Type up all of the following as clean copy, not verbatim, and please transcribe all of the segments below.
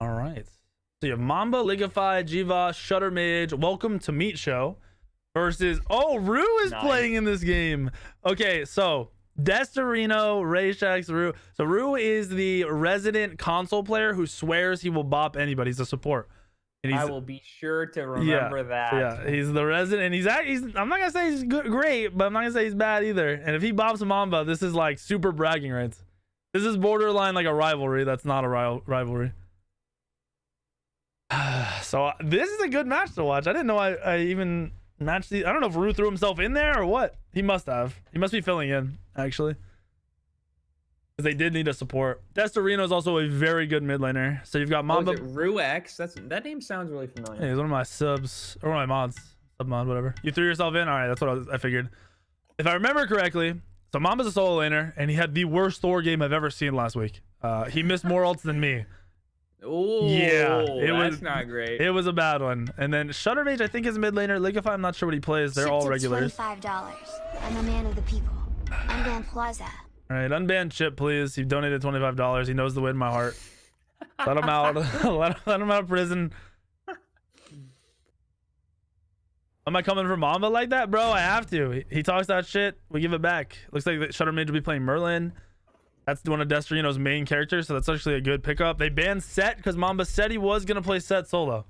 All right. So you have Mamba, Ligify, Jiva, Shutter Mage. Welcome to Meat Show versus. Oh, Rue is playing in this game. Okay, so Destorino, Rayshax, Rue. So Rue is the resident console player who swears he will bop anybody. He's a support. And I will be sure to remember that. Yeah, he's the resident, and he's I'm not gonna say he's good, great, but I'm not gonna say he's bad either. And if he bops Mamba, this is like super bragging rights. This is borderline like a rivalry. That's not a rivalry. So this is a good match to watch. I didn't know I even matched these. I don't know if Rue threw himself in there or what. He must have. He must be filling in actually, because they did need a support. Destorino is also a very good mid laner. So you've got Mamba. Oh, is it Rue X? That name sounds really familiar. Yeah, he's one of my subs or one of my mods. Sub mod, whatever. You threw yourself in. All right, that's what I figured. If I remember correctly, so Mamba's a solo laner, and he had the worst Thor game I've ever seen last week. He missed more ults than me. Oh, yeah, that's not great. It was a bad one. And then Shutter Mage, I think, is a mid laner. Ligify, I'm not sure what he plays. They're all regulars. $25. I'm a man of the people. Unban Plaza. All right, unban Chip, please. He donated $25. He knows the way in my heart. Let him out. let him out of prison. Am I coming for Mamba like that, bro? I have to. He talks that shit. We give it back. Looks like Shutter Mage will be playing Merlin. That's one of Destorino's main characters, so that's actually a good pickup. They banned Set because Mamba said he was going to play Set solo.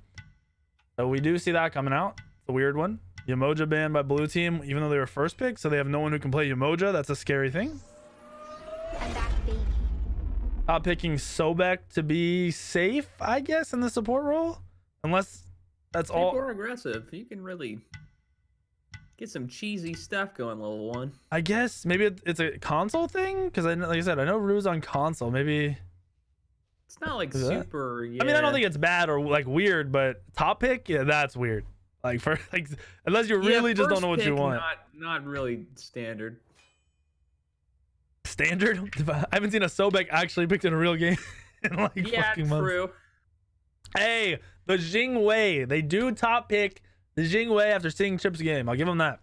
So we do see that coming out. It's a weird one. Yamoja banned by blue team, even though they were first pick, so they have no one who can play Yamoja. That's a scary thing. I'm back, baby. Top picking Sobek to be safe, I guess, in the support role. Unless that's all. People are aggressive. You can really get some cheesy stuff going, level 1. I guess maybe it's a console thing, because like I said, I know Rue's on console. Maybe it's not like super. Yeah. I mean, I don't think it's bad or like weird, but top pick, yeah, that's weird. Like for like, unless you really just don't know what you want. Not really standard. Standard? I haven't seen a Sobek actually picked in a real game in like fucking months. True. Hey, the Jing Wei. They do top pick the Jing Wei after seeing Chip's game. I'll give him that.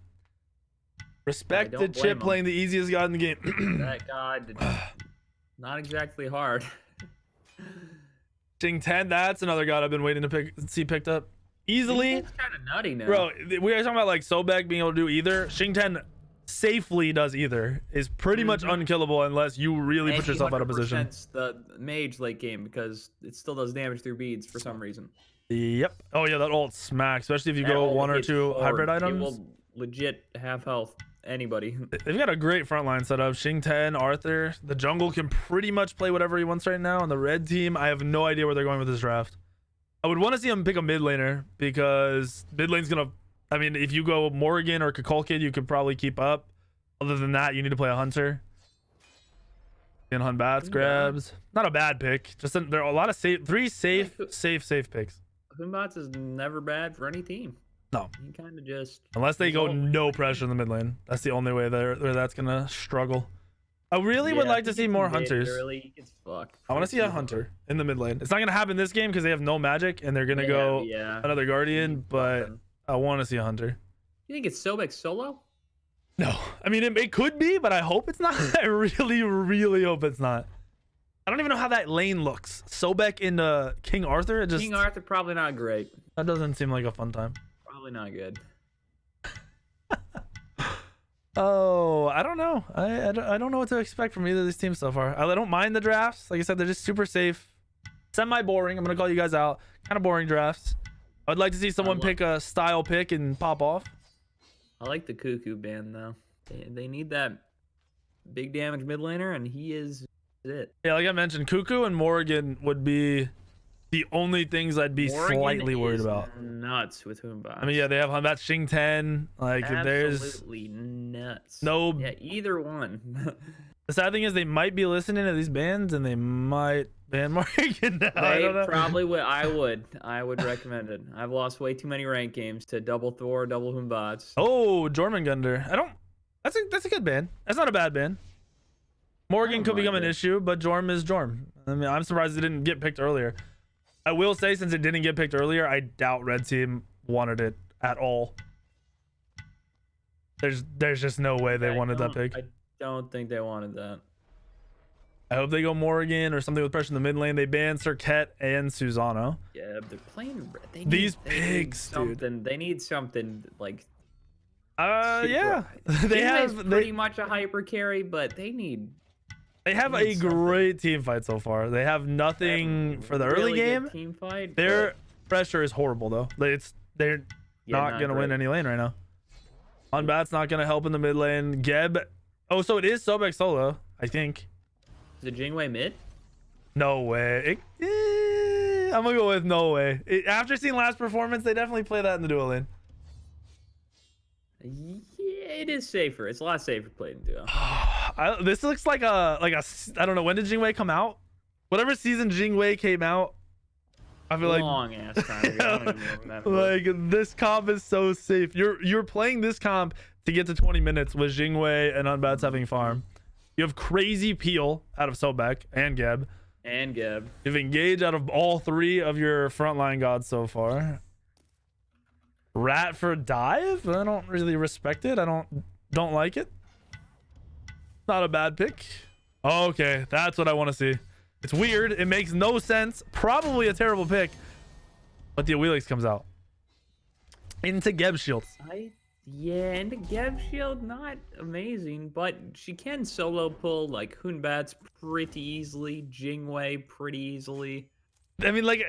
Respect the Chip playing the easiest god in the game. That god, not exactly hard. Jing 10, that's another god I've been waiting to see picked up. Easily. It's kind of nutty now. Bro, we were talking about like Sobek being able to do either. Xing 10 safely does either. Is pretty much unkillable unless you really put yourself out of position. The mage late game because it still does damage through beads for some reason. Yep. Oh yeah, that ult smacks, especially if you go one or two hybrid items. It will legit have health. Anybody. They've got a great frontline setup. Xing 10, Arthur. The jungle can pretty much play whatever he wants right now. On the red team, I have no idea where they're going with this draft. I would want to see him pick a mid laner because mid lane's gonna. I mean, if you go Morrigan or Kukulkan, you could probably keep up. Other than that, you need to play a hunter. And hunt bats, grabs. Not a bad pick. Just there are a lot of three safe picks. Humbats is never bad for any team. No. You kind of just unless they go no pressure in the mid lane. That's the only way where that's gonna struggle. I really would like to see more hunters. I want to see a hunter in the mid lane. It's not gonna happen this game because they have no magic and they're gonna go another guardian. But I want to see a hunter. You think it's Sobek solo? No, I mean it could be, but I hope it's not. I really hope it's not. I don't even know how that lane looks. Sobek into King Arthur. King Arthur probably not great. That doesn't seem like a fun time. Probably not good. Oh, I don't know. I don't know what to expect from either of these teams so far. I don't mind the drafts. Like I said, they're just super safe. Semi-boring. I'm going to call you guys out. Kind of boring drafts. I'd like to see someone pick a style pick and pop off. I like the Cuckoo band, though. They need that big damage mid laner, and he is it. Yeah, like I mentioned, Cuckoo and Morrigan would be the only things I'd be slightly worried about. Nuts with Humbats. I mean, yeah, they have that Xing 10. Like, there's absolutely nuts. No, yeah, either one. The sad thing is they might be listening to these bands and they might ban Morrigan now. They probably would. I would recommend it. I've lost way too many rank games to double Thor, double Humbats. Oh, Jormungandr. That's a good ban. That's not a bad ban. Morrigan could become an issue, but Jorm is Jorm. I mean, I'm surprised it didn't get picked earlier. I will say, since it didn't get picked earlier, I doubt Red Team wanted it at all. There's just no way they wanted that pick. I don't think they wanted that. I hope they go Morrigan or something with pressure in the mid lane. They banned Serket and Susano. Yeah, they're playing. These they pigs, need dude. something. They need something like. Yeah. They have pretty much a hyper carry, but they need. They have a great team fight so far. They have nothing for the early Really good game. team fight. Their pressure is horrible though. They're not gonna win any lane right now. Unbat's not gonna help in the mid lane. Geb. Oh, so it is Sobek solo, I think. Is it Jingwei mid? No way. I'm gonna go with no way. After seeing last performance, they definitely play that in the duo lane. Yeah, it is safer. It's a lot safer played in duo. This looks like a I don't know, when did Jingwei come out? Whatever season Jingwei came out, I feel like Long ass time ago. I don't even remember. like this comp is so safe. You're playing this comp to get to 20 minutes with Jingwei and Unbats having farm. You have crazy peel out of Sobek and Geb. And Geb. You've engaged out of all three of your frontline gods so far. Rat for dive? I don't really respect it. I don't like it. Not a bad pick. Okay, that's what I want to see. It's weird. It makes no sense. Probably a terrible pick. But the Awilix comes out. Into Geb shields. Yeah, and the Geb shield, not amazing, but she can solo pull like Hunbat's pretty easily, Jingwei pretty easily. I mean, like,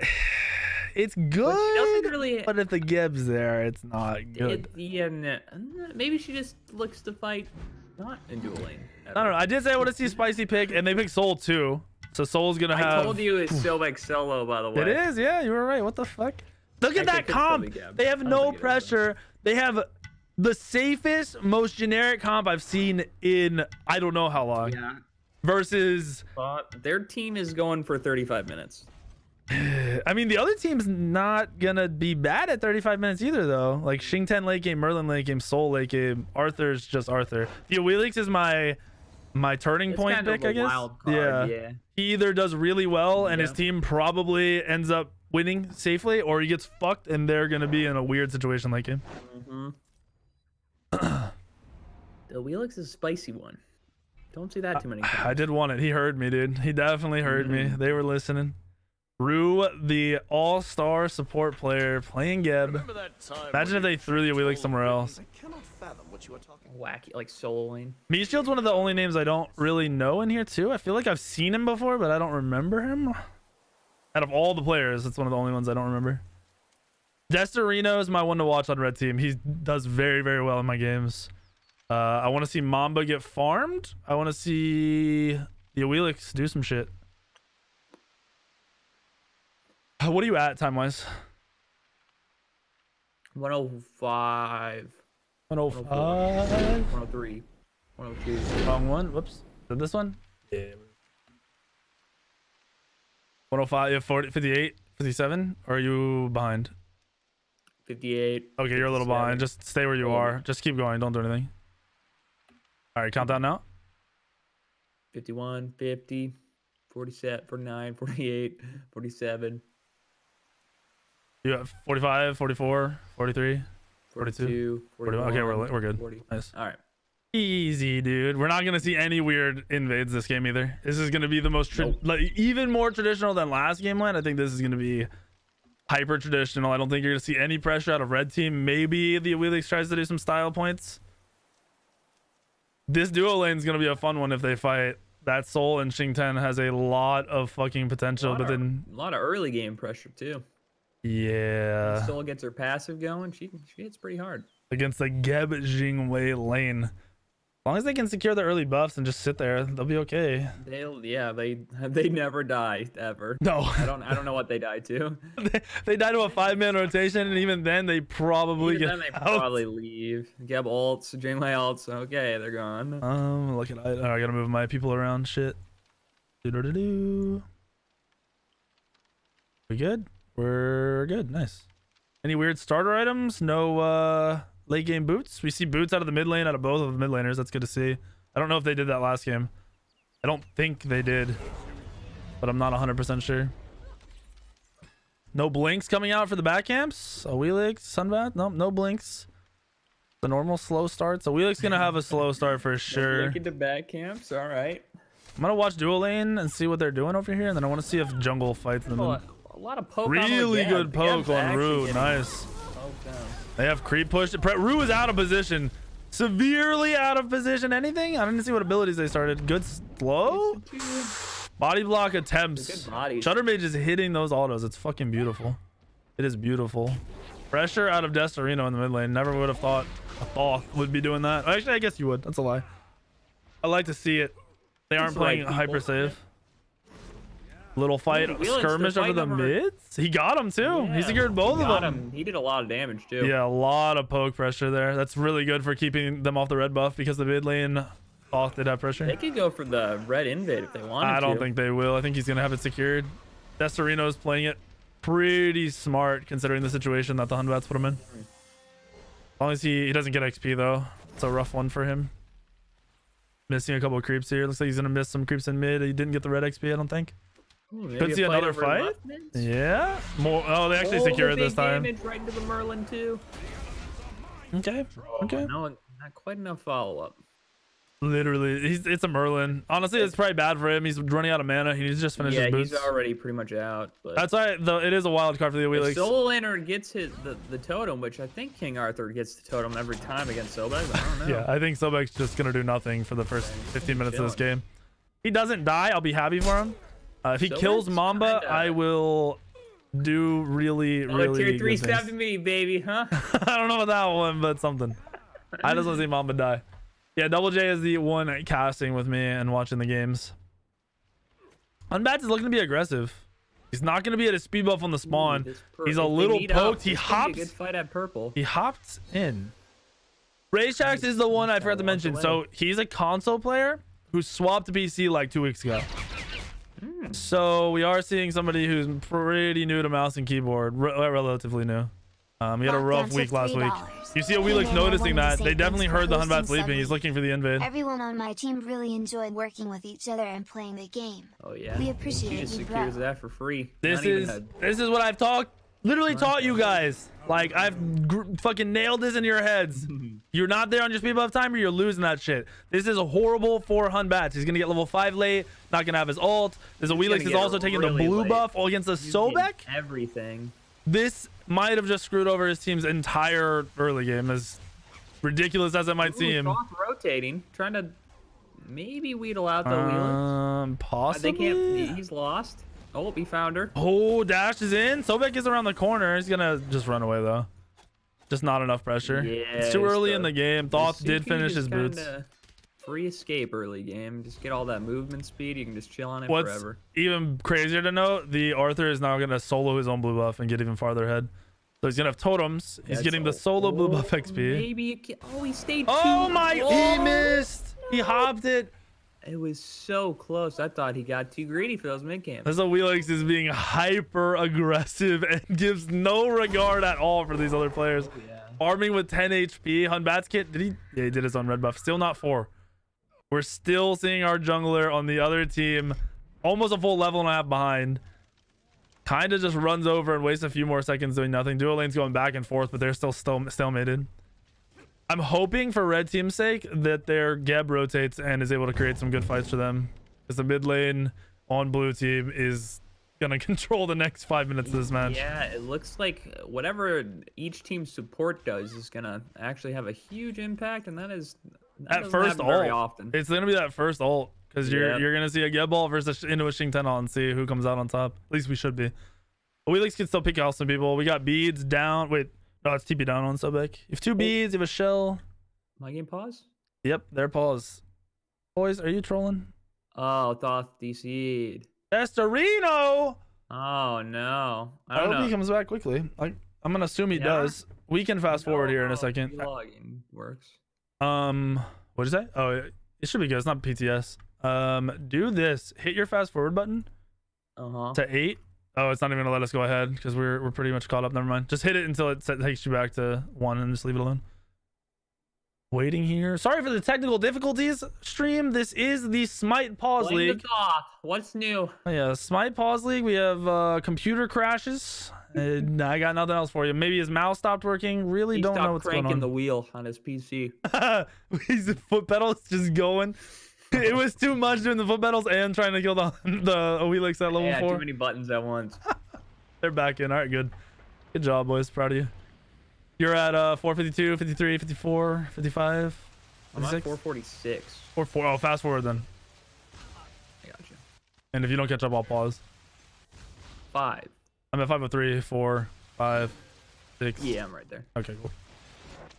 it's good. But she doesn't really. But if the Geb's there, it's not good. Maybe she just looks to fight not in dual lane. I don't know. I did say I want to see spicy pick, and they pick Soul too. So Soul's gonna have. I told you it's Sobek solo, by the way. It is, yeah. You were right. What the fuck? Look at that comp. They have no pressure. They have the safest, most generic comp I've seen in I don't know how long. Yeah. Versus. Their team is going for 35 minutes. I mean, the other team's not gonna be bad at 35 minutes either, though. Like Xingtian late game, Merlin late game, Soul late game. Arthur's just Arthur. The Awilix is my turning point kind of pick, a I guess. wild card, yeah. He either does really well and his team probably ends up winning safely, or he gets fucked and they're gonna be in a weird situation like him. The Awilix is a spicy one. Don't see that too many times. I did want it. He heard me, dude. He definitely heard me. They were listening. Rue, the all-star support player, playing Geb. Imagine if they threw the Awilix somewhere else. I cannot fathom what you are talking Wacky, like solo lane. Meat Shield's one of the only names I don't really know in here too. I feel like I've seen him before, but I don't remember him. Out of all the players, it's one of the only ones I don't remember. Destorino is my one to watch on red team. He does very, very well in my games. I want to see Mamba get farmed. I want to see the Awilix do some shit. What are you at time-wise? 105. 105. 103. 102. Wrong one. Whoops. Is it this one? Yeah. 105. Yeah, 40, 58, 57. Or are you behind? 58. Okay, you're a little 57. behind. Just stay where you are. Just keep going. Don't do anything. All right, countdown now. 51, 50, 47, 49, 48, 47. You have 45, 44, 43, 42, 41. Okay, we're good. 40. Nice. All right. Easy, dude. We're not gonna see any weird invades this game either. This is gonna be the most like even more traditional than last game land. I think this is gonna be hyper traditional. I don't think you're gonna see any pressure out of red team. Maybe the Awilix tries to do some style points. This duo lane is gonna be a fun one if they fight. That Soul and Xingtian has a lot of fucking potential, but then a lot of early game pressure too. Yeah. When Soul gets her passive going, she hits pretty hard against the Geb Jingwei lane. As long as they can secure the early buffs and just sit there, they'll be okay. They never die ever. No. I don't know what they die to. they die to a 5-man rotation, and even then they probably probably leave. Geb ults, Jingwei ults. Okay, they're gone. Look at I gotta move my people around. Shit. Do. We good? We're good. Nice. Any weird starter items? No late game boots. We see boots out of the mid lane out of both of the mid laners. That's good to see. I don't know if they did that last game. I don't think they did, but I'm not 100% sure. No blinks coming out for the back camps. Awilix, Sunbat. Nope, no blinks. The normal slow starts. Awilix gonna have a slow start for sure. Look at the back camps. All right. I'm gonna watch dual lane and see what they're doing over here, and then I want to see if jungle fights them. A lot of poke. Really on good poke on Rue. Nice. They have creep pushed. Rue is out of position. Severely out of position. Anything? I didn't see what abilities they started. Good slow? Body block attempts. Shutter Mage is hitting those autos. It's fucking beautiful. It is beautiful. Pressure out of Destorino in the mid lane. Never would have thought a Thoth would be doing that. Actually, I guess you would. That's a lie. I like to see it. They aren't playing hyper save. Little fight skirmish over the mids. He got him too. Yeah, he secured both of them. He did a lot of damage too. Yeah, a lot of poke pressure there. That's really good for keeping them off the red buff because the mid lane Thoth did have pressure. They could go for the red invade if they wanted to. I don't think they will. I think he's gonna have it secured. Destorino's playing it pretty smart considering the situation that the Hunbats put him in. As long as he doesn't get XP though. It's a rough one for him. Missing a couple of creeps here. Looks like he's gonna miss some creeps in mid. He didn't get the red XP, I don't think. Ooh, could see another fight. Yeah. More. Oh, they actually secured this time. Damage right into the Merlin too. Okay. Okay. No, not quite enough follow up. Literally, it's a Merlin. Honestly, it's probably bad for him. He's running out of mana. He needs to just finish his boots. He's already pretty much out. But that's why it is a wild card for the Wheelix. Solo Laner gets the totem, which I think King Arthur gets the totem every time against Sobek. I don't know. Yeah, I think Sobek's just gonna do nothing for the first 15 minutes of this game. If he doesn't die, I'll be happy for him. If he kills Mamba, I will do really tier 3 stabbed me, baby, huh? I don't know about that one, but something. I just want to see Mamba die. Yeah, Double J is the one casting with me and watching the games. Unbats is looking to be aggressive. He's not going to be at a speed buff on the spawn. He's a little poked. He hops. Good fight at purple. He hopped in. Rayshax is the one I forgot to mention. So he's a console player who swapped to PC like 2 weeks ago. So we are seeing somebody who's pretty new to mouse and keyboard, relatively new. He had a rough week last week. You see a Wheelix noticing that. They definitely heard the Hunbat sleeping. He's looking for the invade. Everyone on my team really enjoyed working with each other and playing the game. Oh yeah. We appreciate you, bro. secures that for free. This is what I've literally taught you guys. Like I've fucking nailed this in your heads. You're not there on your speed buff timer, you're losing that shit. This is horrible for Hunbats. He's gonna get level 5 late, not gonna have his ult. There's a Wheelix is also taking the blue buff against the Sobek. Everything. This might have just screwed over his team's entire early game, as ridiculous as it might seem. Rotating, trying to maybe wheedle out the Wheelix. Possibly. He's lost. Oh, he found her. Oh, dash is in. Sobek is around the corner. He's gonna just run away though. Just not enough pressure. Yeah, it's too early in the game. Thoth did finish his boots. Free escape early game. Just get all that movement speed. You can just chill on it forever. Even crazier to note, the Arthur is now gonna solo his own blue buff and get even farther ahead. So he's gonna have totems. He's getting the solo blue buff XP. Maybe he stayed. Oh my! He missed. No. He hopped it. It was so close. I thought he got too greedy for those mid camps. This Wheelix is being hyper aggressive and gives no regard at all for these other players. Oh, yeah. Farming with 10 HP. Hunbat's kit. Yeah, he did his own red buff. Still not 4. We're still seeing our jungler on the other team almost a full level and a half behind. Kind of just runs over and wastes a few more seconds doing nothing. Duo lane's going back and forth, but they're still stalemated. I'm hoping for red team's sake that their Geb rotates and is able to create some good fights for them, because the mid lane on blue team is gonna control the next 5 minutes of this match. Yeah, it looks like whatever each team's support does is gonna actually have a huge impact, and that first ult. Very often. It's gonna be that first ult, because you're gonna see a Geb ult versus into a Xing Tenno and see who comes out on top. At least we should be. But Wheelix can still pick out some people. We got beads down. Wait. No, it's TP down on Sobek. You have 2 beads, you have a shell. My game pause? Yep, their pause. Boys, are you trolling? Oh, Thoth DC'd. Destorino! Oh, no. I hope he comes back quickly. I'm going to assume he does. We can fast forward here in a second. Login works. What'd you say? Oh, it should be good. It's not PTS. Do this. Hit your fast forward button to 8. Oh, it's not even gonna let us go ahead because we're pretty much caught up. Never mind. Just hit it until it takes you back to 1 and just leave it alone. Waiting here. Sorry for the technical difficulties, stream. This is the Smite Pause League. What's new? Oh, yeah, Smite Pause League. We have computer crashes. I got nothing else for you. Maybe his mouse stopped working. Really don't know what's going on. He's cranking the wheel on his PC. His foot pedal is just going. It was too much doing the foot battles and trying to kill the Wheelix at level Yeah, 4. too many buttons at once. They're back in. All right, good. Good job, boys. Proud of you. You're at 452, 53, 54, 55. I'm at 56? 446. Or 4. Oh, fast forward then. I got you. And if you don't catch up, I'll pause. 5. I'm at 503, 4, 5, 6. Yeah, I'm right there. Okay, cool.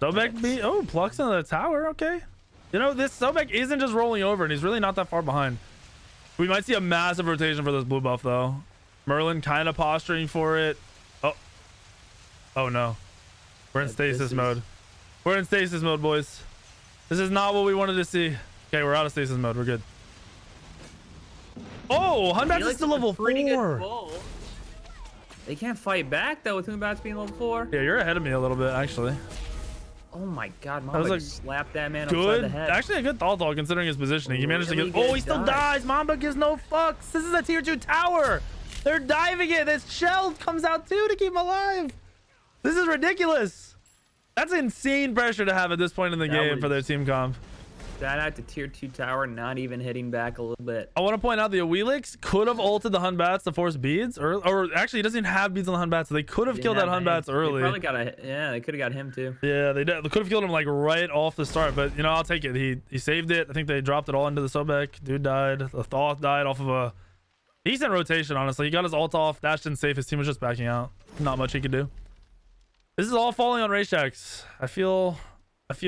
Sobek beat. Oh, Pluck's into the tower. Okay. You know, this Sobek isn't just rolling over, and he's really not that far behind. We might see a massive rotation for this blue buff, though. Merlin kind of posturing for it. Oh. Oh, no. We're in stasis mode. We're in stasis mode, boys. This is not what we wanted to see. Okay, we're out of stasis mode. We're good. Oh, Hunbat's is still level 4. They can't fight back, though, with Hunbat's being level 4. Yeah, you're ahead of me a little bit, actually. Oh my god, was Mamba like just slapped that man upside Good. the head. Actually, a good thought, though, considering his positioning. He managed to Really get... Oh, good he still dive. dies. Mamba gives no fucks. This is a tier 2 tower. They're diving it. This shell comes out, too, to keep him alive. This is ridiculous. That's insane pressure to have at this point in the game for their team comp. Shout out to tier 2 tower, not even hitting back a little bit. I want to point out the Wheelix could have ulted the Hunbats to force beads, or actually he doesn't even have beads on the Hunbats, so they could have killed that Hunbats early. They probably got they could have got him too. Yeah, they could have killed him like right off the start, but you know, I'll take it. He saved it. I think they dropped it all into the Sobek. Dude died. The Thoth died off of a decent rotation, honestly. He got his ult off, dashed in safe. His team was just backing out. Not much he could do. This is all falling on Rayshak's. I feel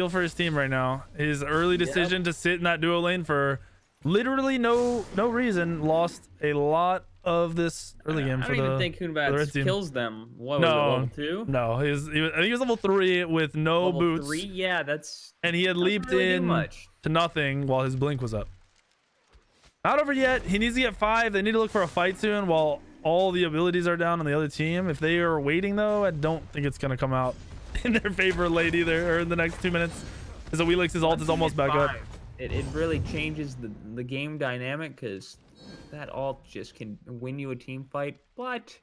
for his team right now. His early decision to sit in that duo lane for literally no reason lost a lot of this early game for the. I don't even think Hunbat kills them. What was it, level 2? No, I think he was level 3 with no level boots. 3? Yeah, that's. And he had leaped in to nothing while his blink was up. Not over yet. He needs to get 5. They need to look for a fight soon while all the abilities are down on the other team. If they are waiting, though, I don't think it's gonna come out in their favor late either, or in the next 2 minutes, because the Wheelix's ult is almost back up. It really changes the game dynamic, because that ult just can win you a team fight, but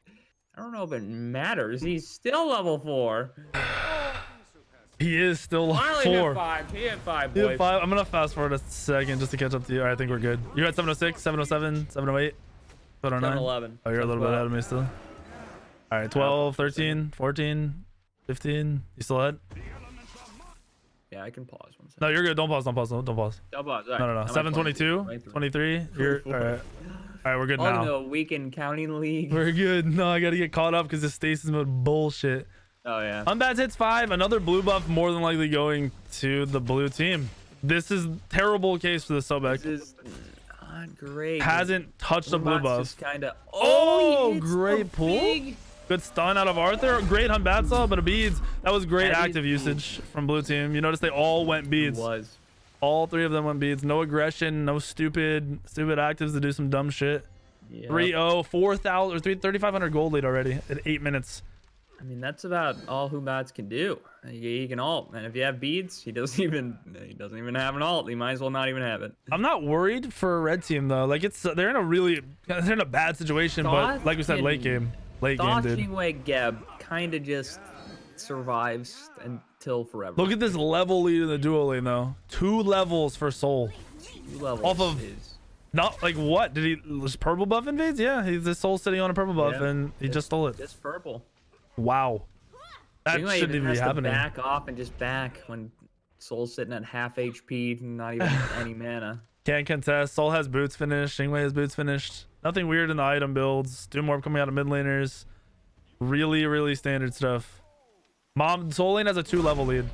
I don't know if it matters. He's still level 4. He is still level 4. He hit 5, He hit boys. 5. I'm gonna fast forward a second just to catch up to you. All right, I think we're good. You're at 706, 707, 708, 709. 711. Oh, you're a little bit ahead of me still. All right, 12, 13, 14, 15. You still ahead? Yeah, I can pause 1 second. No, you're good. Don't pause. Don't pause. Don't pause. Don't pause. All right. No. I'm at 722, 23. You're all right. All right, we're good now. Oh no, weekend counting league. We're good. No, I gotta get caught up because this stasis mode bullshit. Oh yeah. Unbats hits 5. Another blue buff more than likely going to the blue team. This is terrible case for the Sobek. This is not great. Hasn't touched a blue buff. Just kinda... Oh, he hits great the pull. big- Good stun out of Arthur. Great Hunbatsaw, but a beads. That was great active usage from blue team. You notice they all went beads. It was. All 3 of them went beads. No aggression, no stupid actives to do some dumb shit. Yeah. 3-0, 4,000 or 3,500 gold lead already at 8 minutes. I mean, that's about all Hunbats can do. He can ult, and if you have beads, he doesn't even have an ult. He might as well not even have it. I'm not worried for a red team though. Like they're in a bad situation, but like we said, late game, dude. Chingwei Geb kind of just survives until forever. Look at this level lead in the duo lane though. 2 levels for Soul. 2 levels Off of not like what did he? Was purple buff invades? Yeah, he's the Soul sitting on a purple buff, and he just stole it. Just purple. Wow, that Chingwei shouldn't even be happening. Back off and just back when Soul's sitting at half HP, not even any mana. Can't contest. Soul has boots finished. Xingwei has boots finished. Nothing weird in the item builds. Doom Orb coming out of mid laners. Really standard stuff. Soul lane has a 2-level lead.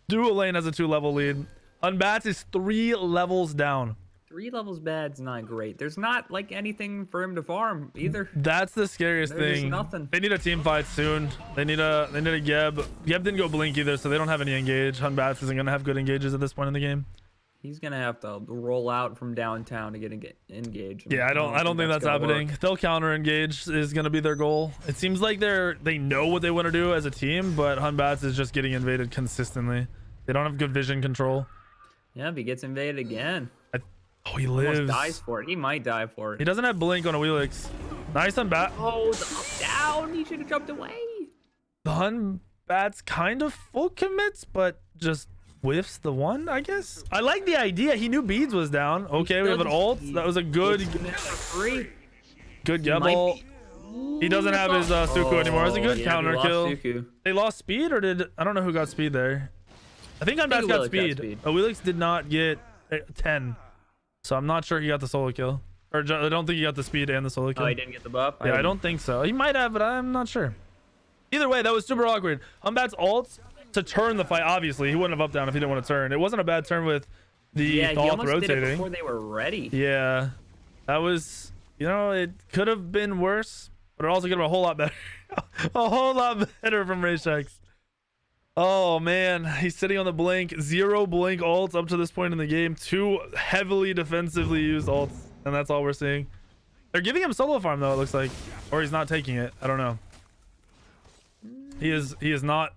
Duo lane has a 2-level lead. Unbats is 3 levels down. 3 levels bad's not great. There's not like anything for him to farm either. That's the scariest There's thing. nothing. They need a team fight soon. They need a Geb. Geb didn't go blink either, so they don't have any engage. Hunbats isn't gonna have good engages at this point in the game. He's gonna have to roll out from downtown to get engaged. Yeah, I don't think that's happening. They'll counter engage is gonna be their goal. It seems like they know what they want to do as a team, but Hunbats is just getting invaded consistently. They don't have good vision control. Yeah, if he gets invaded again. Oh, he lives. Almost dies for it. He might die for it. He doesn't have blink on a Wheelix. Nice Hunbat. Oh, the up down. He should have jumped away. The Hunbat's kind of full commits, but just whiffs the one, I guess. I like the idea. He knew beads was down. Okay, we have an ult. That was a good get ball. He doesn't have his Suku anymore. It's a good counter kill. They lost speed, or did I don't know who got speed there. I think Unbat's got speed. Wilix did not get 10, so I'm not sure he got the solo kill. Or I don't think he got the speed and the solo kill. Oh, he didn't get the buff? Yeah, I don't think so. He might have, but I'm not sure. Either way, that was super awkward. Unbat's ult to turn the fight. Obviously, he wouldn't have up down if he didn't want to turn. It wasn't a bad turn with the Thoth rotating. Did it before they were ready. Yeah, that was, you know, it could have been worse, but it also could have been a whole lot better. A whole lot better from Raychex. Oh man, he's sitting on the blink. 0 blink ults up to this point in the game. 2 heavily defensively used ults, and that's all we're seeing. They're giving him solo farm though, it looks like, or he's not taking it. I don't know. He is not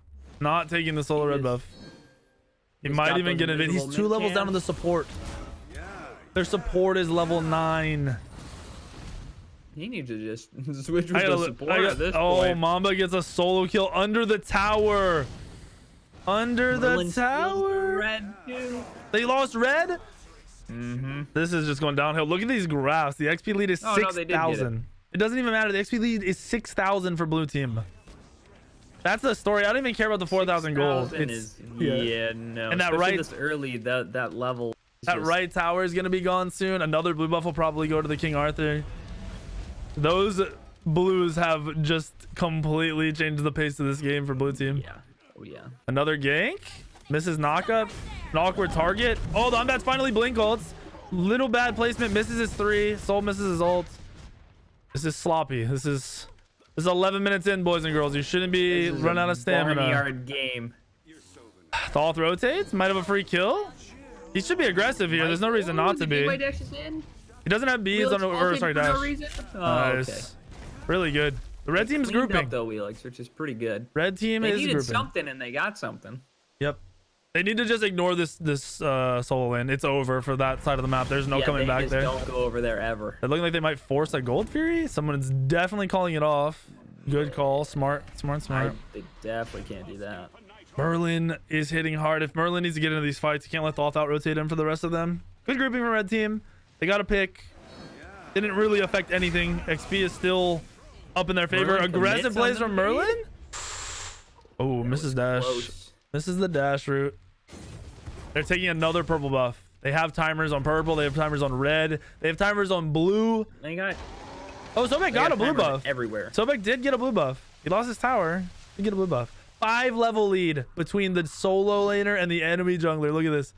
taking the solo red buff. He might even get it. He's 2 levels down to the support. Their support is level 9. He needs to just switch with the support at this point. Oh, Mamba gets a solo kill under the tower. Under the tower. Red too. They lost red. This is just going downhill. Look at these graphs. The XP lead is 6,000. It doesn't even matter. The XP lead is 6,000 for blue team. That's the story. I don't even care about the 4,000 gold. Yeah, no. And that especially this early, that level. That right tower is gonna be gone soon. Another blue buff will probably go to the King Arthur. Those blues have just completely changed the pace of this game for blue team. Yeah. Oh yeah. Another gank. Misses knockup. An awkward target. Oh, the Unbat's finally blink ults. Little bad placement. Misses his 3. Soul misses his ult. This is sloppy. This is 11 minutes in, boys and girls. You shouldn't be running out of stamina. Yard game. Thoth rotates. Might have a free kill. He should be aggressive here. There's no reason not to be. He doesn't have beads on, or sorry, dash. Nice. Okay. Really good. The red team's grouping up though, Welix, which is pretty good. Red team is grouping. They needed something and they got something. Yep. They need to just ignore this solo win. It's over for that side of the map. There's no coming back there. Don't go over there ever. They're looking like they might force a Gold Fury. Someone's definitely calling it off. Good call. Smart. They definitely can't do that. Merlin is hitting hard. If Merlin needs to get into these fights, you can't let Thoth out rotate him for the rest of them. Good grouping from red team. They got a pick. Didn't really affect anything. XP is still up in their favor. Aggressive plays from Merlin. Oh, misses dash. This is the dash route. They're taking another purple buff. They have timers on purple. They have timers on red. They have timers on blue. They got. Oh, Sobek got a blue buff everywhere. Sobek did get a blue buff. He lost his tower. He get a blue buff. 5 level lead between the solo laner and the enemy jungler. Look at this.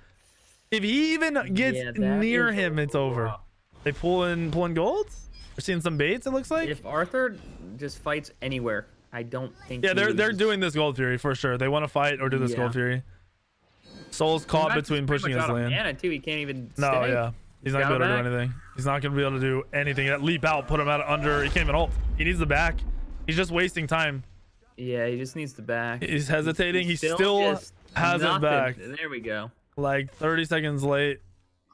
If he even gets near him, it's over. They pull in gold. We're seeing some baits. It looks like. If Arthur just fights anywhere, I don't think. Yeah, they're doing this Gold Fury for sure. They want to fight or do this Gold Fury. Soul's caught between pushing his lane. Mana too. He can't even. No, stay. yeah, he's not gonna be able to do anything. He's not gonna be able to do anything. That leap out, put him out under. He can't even ult. He needs the back. He's just wasting time. Yeah, he just needs the back. He's hesitating. He still has it back. There we go. Like 30 seconds late.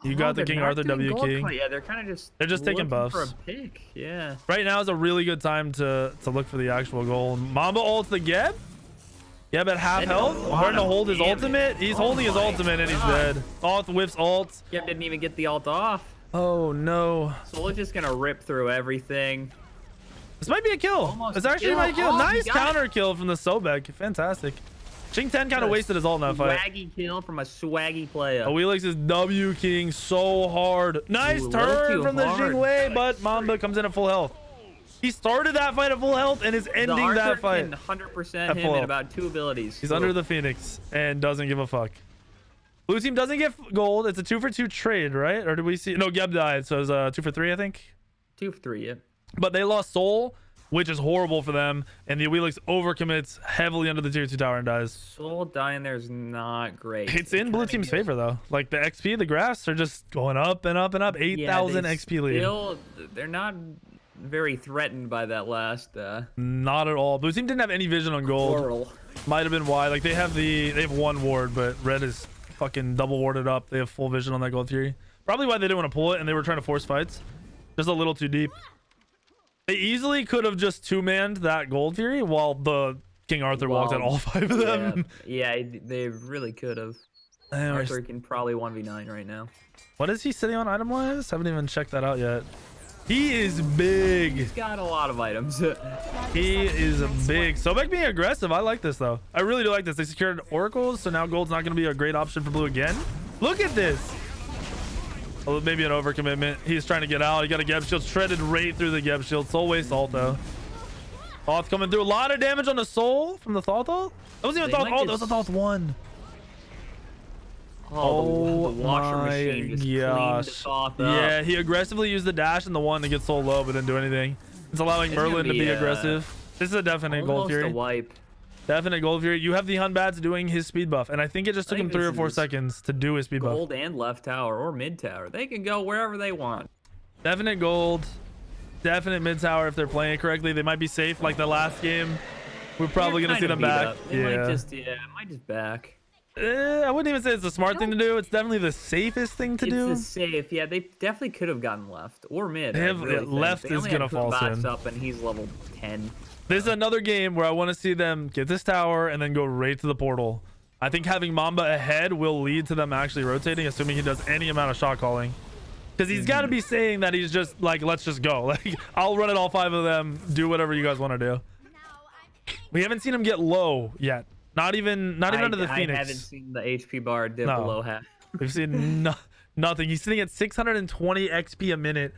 You got the King Arthur W key. Yeah, they're kind of just. They're just taking buffs. For a pick. Yeah. Right now is a really good time to look for the actual goal. Mamba ults the Geb. Geb at half health. Starting to hold his ultimate. He's holding his ultimate and he's dead. Thoth whiffs ults. Geb didn't even get the ult off. Oh no. So we're just gonna rip through everything. This might be a kill. It's actually my kill. Nice counter kill from the Sobek. Fantastic. Xing 10 kind of wasted his ult in that fight. Swaggy kill from a swaggy player. Welix is W King so hard. Nice turn from the Xing Wei, but Mamba comes in at full health. He started that fight at full health and is ending that fight. 100% him in about 2 abilities. He's under the Phoenix and doesn't give a fuck. Blue team doesn't get gold. It's a 2-for-2 trade, right? Or did we see? No, Geb died, so it's a 2-for-3, I think. 2 for 3, yeah. But they lost Soul, which is horrible for them, and the Welix overcommits heavily under the tier 2 tower and dies. Soul dying there is not great. It's in blue team's favor though. Like the XP, the graphs are just going up and up and up. 8,000 XP lead. They're not very threatened by that last. Not at all. Blue team didn't have any vision on gold. Coral. Might have been why. Like they have 1 ward, but red is fucking double warded up. They have full vision on that gold fury. Probably why they didn't want to pull it and they were trying to force fights. Just a little too deep. They easily could have just 2-manned that Gold Fury while the King Arthur walked at all 5 of them. Yeah, they really could have. Arthur can probably 1v9 right now. What is he sitting on item wise? Haven't even checked that out yet. He is big. He's got a lot of items. He is big. Sobek being aggressive. I like this though. I really do like this. They secured oracles, so now gold's not going to be a great option for blue again. Look at this. Oh, maybe an overcommitment. He's trying to get out. He got a Geb shield shredded right through the Geb shield. Soul waste ult though. Thoth coming through. A lot of damage on the soul from the Thoth ult. That wasn't even Thoth ult. That was a Thoth 1. Oh, the washer machine just cleaned the Thoth up. Yeah, he aggressively used the dash and the 1 to get so low, but didn't do anything. It's allowing Merlin to be aggressive. This is a definite Gold Fury. A wipe. Definite Gold Fury. You have the Hunbats doing his speed buff, and I think it just took him 3 or 4 seconds to do his speed buff. Gold and left tower or mid tower. They can go wherever they want. Definite gold. Definite mid tower if they're playing it correctly. They might be safe like the last game. We're probably going to see them back. Might just back. I wouldn't even say it's the smart thing to do. It's definitely the safest thing to do. It's safe. Yeah, they definitely could have gotten left or mid. Left is going to fall soon. Up and he's level 10. This is another game where I want to see them get this tower and then go right to the portal. I think having Mamba ahead will lead to them actually rotating, assuming he does any amount of shot calling. Because he's got to be saying that he's just like, let's just go. Like, I'll run it all 5 of them. Do whatever you guys want to do. We haven't seen him get low yet. Not even under the Phoenix. I haven't seen the HP bar dip below half. We've seen nothing. He's sitting at 620 XP a minute,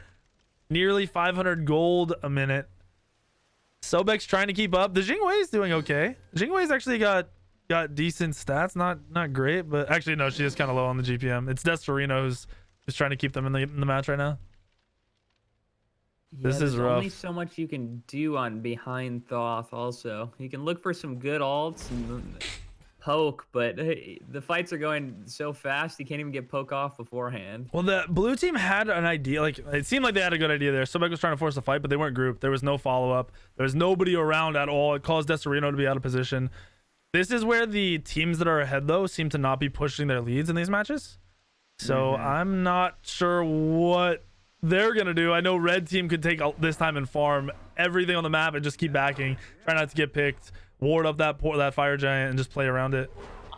nearly 500 gold a minute. Sobek's trying to keep up. The Jingwei's doing okay. Jingwei's actually got decent stats. Not great, but actually no, she is kind of low on the GPM. It's Destorino who's trying to keep them in the match right now. Yeah, this is rough. There's only so much you can do on behind Thoth. Also, you can look for some good ults and poke, but the fights are going so fast you can't even get poke off beforehand. Well, the blue team had an idea. Like, it seemed like they had a good idea there. Sobek was trying to force a fight, but they weren't grouped. There was no follow-up. There was nobody around at all. It caused Destorino to be out of position. This is where the teams that are ahead though seem to not be pushing their leads in these matches. So I'm not sure what they're gonna do. I know red team could take this time and farm everything on the map and just keep backing, try not to get picked, ward up that fire giant and just play around it.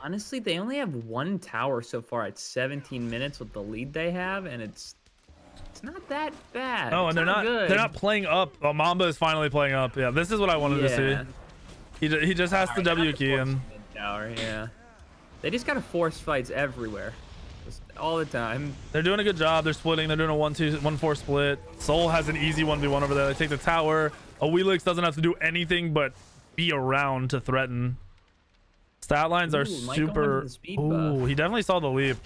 Honestly, they only have 1 tower so far at 17 minutes with the lead they have, and it's not that bad. Oh, and they're not playing up. Oh, Mamba is finally playing up. Yeah, this is what I wanted to see. He just has to W key and tower. Yeah, they just gotta force fights everywhere. All the time. They're doing a good job. They're splitting. They're doing a 1-2-1-4 split. Soul has an easy 1v1 over there. They take the tower. A Wheelix doesn't have to do anything but be around to threaten. Stat lines are super. Ooh, he definitely saw the leap.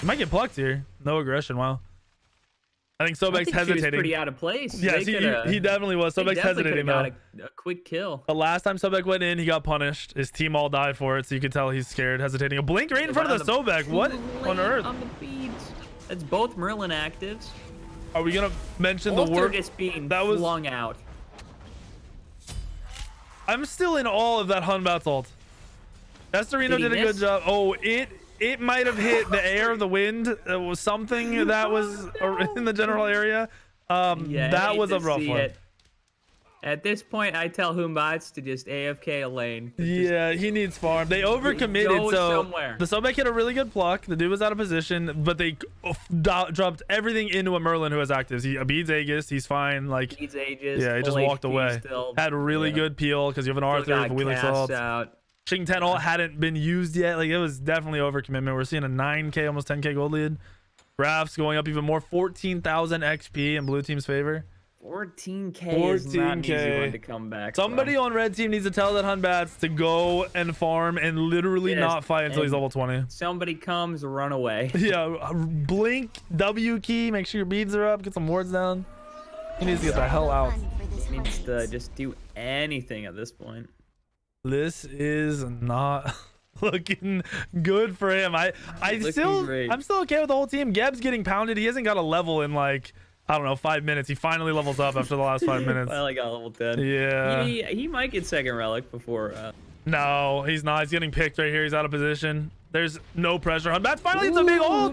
He might get plucked here. No aggression. Wow. I think Sobek's hesitating. He was pretty out of place. Yes, he definitely was. Sobek's hesitating though. A quick kill. The last time Sobek went in, he got punished. His team all died for it, so you can tell he's scared, hesitating. A blink right in front of the Sobek. What on earth? On the beats. That's both Merlin actives. Are we gonna mention the word just being flung out? I'm still in awe of that Hunbat's ult. Destorino did a good job. Oh, it might have hit the air of the wind. It was something that was in the general area. Yeah, that was a rough one. At this point, I tell Hunbats to just AFK a lane. Yeah, he needs farm. They overcommitted, so the Sobek hit a really good pluck. The dude was out of position, but they dropped everything into a Merlin who has actives. He beads Aegis. He's fine. Like, beads Aegis. Yeah, he just walked away. Had really good peel because you have an Arthur with Wheelix ult. Shing 10 ult hadn't been used yet. Like, it was definitely overcommitment. We're seeing a 9k, almost 10k gold lead. Rafts going up even more. 14,000 XP in blue team's favor. 14k is not an easy one to come back. Somebody on red team needs to tell that Hunbats to go and farm and literally not fight until he's level 20. Somebody comes, run away. Yeah, blink, W key, make sure your beads are up, get some wards down. He needs to get the hell out. He needs to just do anything at this point. This is not looking good for him. I'm still okay with the whole team. Geb's getting pounded. He hasn't got a level in like, I don't know, 5 minutes. He finally levels up after the last 5 minutes. Finally got level 10. Yeah. He might get second relic before. No, he's not. He's getting picked right here. He's out of position. There's no pressure. Hunbats finally hits a big ult.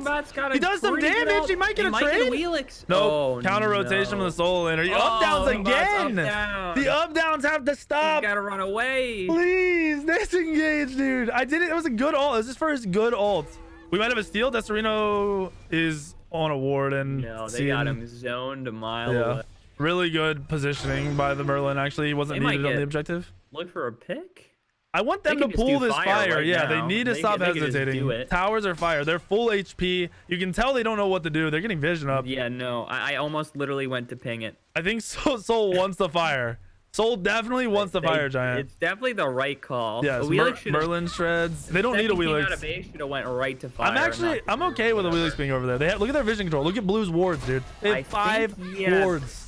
He does some damage. He might get a trade. No, counter rotation from the solo laner. The up downs again. The up downs have to stop. He's gotta run away. Please disengage, dude. I did it. It was a good ult. This is for his good ult. We might have a steal. Desarino is on a ward and No, they got him zoned a mile away. Really good positioning by the Merlin. Actually, he wasn't They might needed on the get- objective. Look for a pick. I want them They to can just pull do this fire fire. right Yeah, now. they need to stop They could just hesitating. do it. Towers are fire. They're full HP. You can tell they don't know what to do. They're getting vision up. Yeah, no, I almost literally went to ping it. I think Soul wants the fire. Soul definitely wants the fire giant. It's definitely the right call. Yes, A Wheelix should've- Merlin shreds. They don't need a second team out of Wheelix. base should have went right to fire. I'm okay with a Wheelix being over there. They have, look at their vision control. Look at Blue's wards, dude. They have I 5 think, yeah. wards.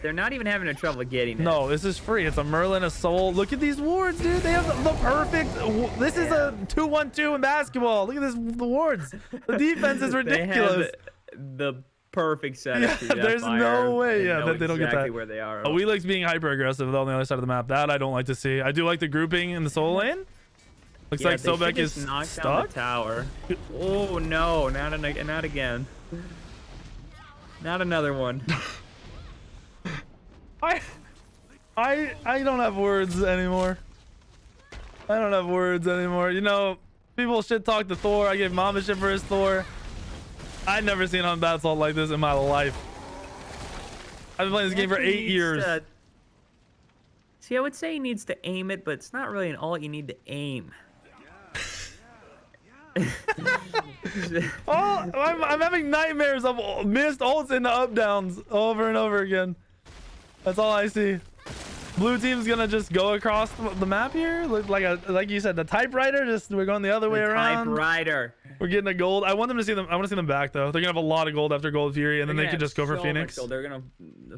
They're not even having a trouble getting it. No, this is free. It's a Merlin, a Soul. Look at these wards, dude. They have the perfect. This is a 2-1-2 in basketball. Look at the wards. The defense is They ridiculous. have the perfect setup. Yeah, to that there's fire no way, and yeah, know that they don't get exactly that. where they are. A Wheelix being hyper aggressive though on the other side of the map. That I don't like to see. I do like the grouping in the Soul lane. Looks Yeah, like they should Sobek just is knock down stuck. the tower. Oh no, not again. Not another one. I don't have words anymore. I don't have words anymore. You know, people shit talk to Thor. I gave Mama shit for his Thor. I've never seen on Bat Salt like this in my life. I've been playing this game for 8 years. See, I would say he needs to aim it, but it's not really an alt you need to aim. Oh, I'm having nightmares of missed ults into up downs over and over again. That's all I see. Blue team's gonna just go across the map here, like you said, the typewriter. Just we're going the other way around. Typewriter. We're getting a gold. I want them to see them. I want to see them back though. They're gonna have a lot of gold after Gold Fury, and then they could just go for Phoenix. So they're gonna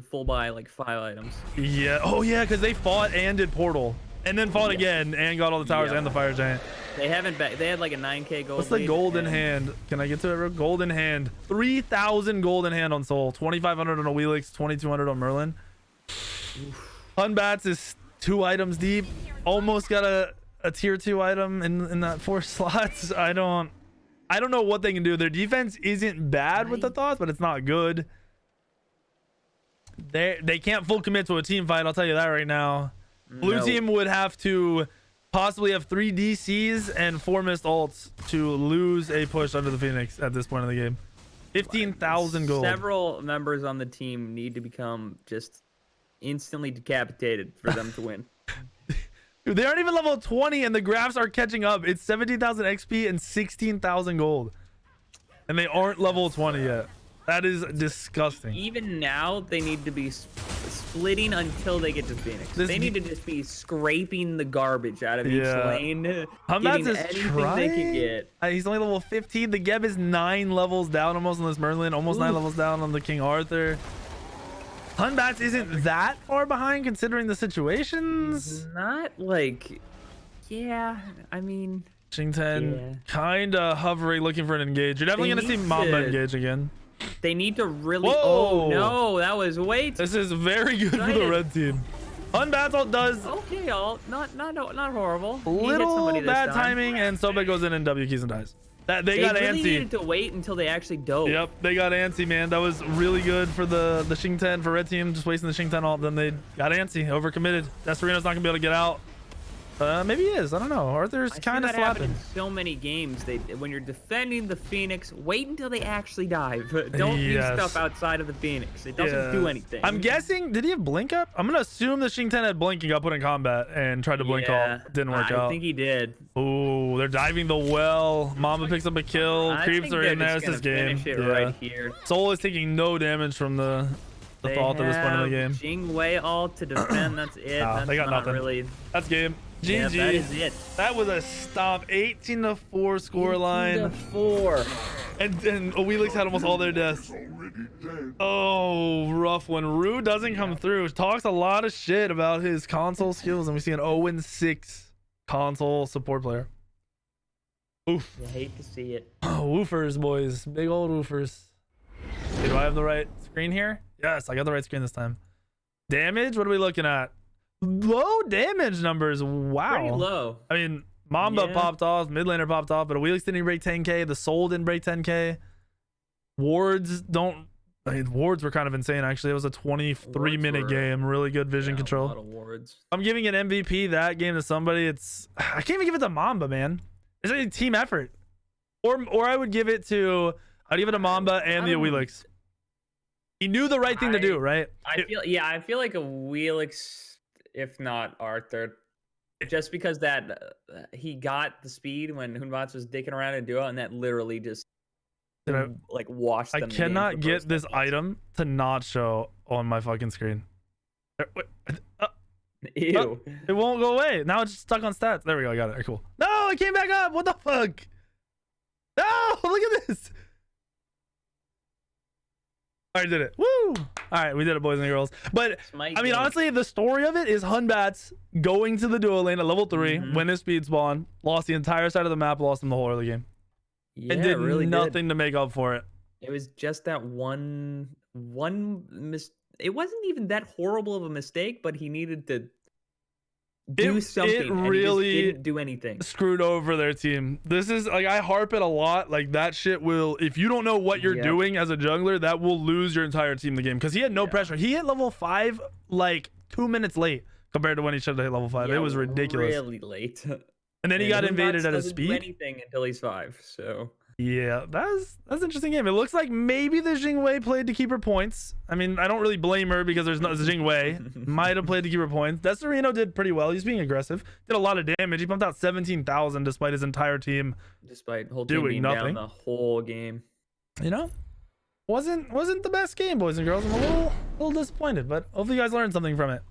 full buy like 5 items. Yeah. Oh yeah, because they fought and did Portal, and then fought again and got all the towers Yeah. and the fire giant. They haven't. They had like a 9K gold. What's the lead, golden and hand? Can I get to it? Real? Golden hand. 3,000 golden hand on Soul. 2,500 on a Wheelix. 2,200 on Merlin. Hunbats is 2 items deep. Almost got a tier 2 item in that 4 slots. I don't know what they can do. Their defense isn't bad with the thoughts, but it's not good. They can't full commit to a team fight. I'll tell you that right now. Blue No. team would have to possibly have 3 DCs and 4 missed ults to lose a push under the Phoenix at this point in the game. 15,000 gold. Several members on the team need to become just instantly decapitated for them to win. Dude, they aren't even level 20 and the graphs are catching up. It's 17,000 XP and 16,000 gold. And they aren't level 20 yet. That is disgusting. Even now, they need to be splitting until they get to Phoenix. They need to just be scraping the garbage out of each lane, Humbats getting is anything trying. they can get. He's only level 15. The Geb is 9 levels down almost on this Merlin. Almost 9 Ooh. levels down on the King Arthur. Hunbats isn't that far behind considering the situations. Not like, yeah, I mean, Washington kind of hovering, looking for an engage. You're definitely They going to see need Mamba to- engage again. they need to really. Whoa. Oh no, that was way too. This is very good for the Excited. red team. Hunbats ult does Okay, alt, not horrible. He hit little somebody this bad time. timing, and Sobek goes in and W keys and dies. They got really antsy. needed to wait until they actually dove. Yep, they got antsy, man. That was really good for the Xing 10 for red team, just wasting the Xing 10 ult. Then they got antsy, overcommitted. Desperino's not gonna be able to get out. Maybe he is. I don't know. Arthur's I see kind of that happen slapping. in so many games. When you're defending the Phoenix, wait until they actually dive. Don't do stuff outside of the Phoenix. It doesn't do anything. I'm guessing. Did he have blink up? I'm gonna assume the Xing 10 had blink and got put in combat and tried to blink ult. Didn't work out. I think he did. Ooh, they're diving the well. Mamba picks up a kill. I Creeps think are they're in there. just It's this gonna game. finish it right here. Soul is taking no damage from the thought at this point in the game. Jing Wei all to defend. That's it. Nah, That's they got not nothing. really. That's game. GG. Yeah, that is it. That was a stop. 18-4 score line. 4. And Wheelix had almost all their deaths. Oh, rough one. Rue doesn't come through. Talks a lot of shit about his console skills, and we see an 0-6 console support player. Oof. You hate to see it. Woofers, boys. Big old woofers. Okay, do I have the right screen here? Yes, I got the right screen this time. Damage? What are we looking at? Low damage numbers. Wow. Pretty low. I mean, Mamba Yeah. popped off, mid laner popped off, but a Wheelix didn't even break 10k. The Soul didn't break 10k. Wards don't. I mean, wards were kind of insane actually. It was a 23-minute were- game. Really good vision Yeah, a control. lot of wards. I'm giving an MVP that game to somebody. I can't even give it to Mamba, man. It's like a team effort. Or I would give it to Mamba and the Awilix. He knew the right thing to do, right? I feel like a Wheelix, if not Arthur, just because that he got the speed when Hunbats was dicking around in duo, and that literally just like washed them. I cannot get this item to not show on my fucking screen. Ew. It won't go away. Now it's stuck on stats. There we go. I got it. Cool. No, it came back up. What the fuck? No, look at this. All right, did it. Woo! All right, we did it, boys and girls. But I mean, honestly, the story of it is Hunbats going to the duo lane at level 3, win his speed spawn, lost the entire side of the map, lost him the whole early game, and did really nothing to make up for it. It was just that one it wasn't even that horrible of a mistake, but he needed to do something. It really and he just didn't do anything. Screwed over their team. This is like, I harp it a lot. Like that shit will, if you don't know what you're doing as a jungler, that will lose your entire team the game. Because he had no pressure. He hit level 5 like 2 minutes late compared to when he should have hit level 5. It was ridiculous. Really late. And then he got invaded at his speed. Do anything until he's 5. So. Yeah, that's an interesting game. It looks like maybe the Jingwei played to keep her points. I mean, I don't really blame her because there's no Jingwei. Might have played to keep her points. Desirino did pretty well. He's being aggressive. Did a lot of damage. He pumped out 17,000 despite his entire team whole team doing being nothing down the whole game. You know, wasn't the best game, boys and girls. I'm a little disappointed, but hopefully you guys learned something from it.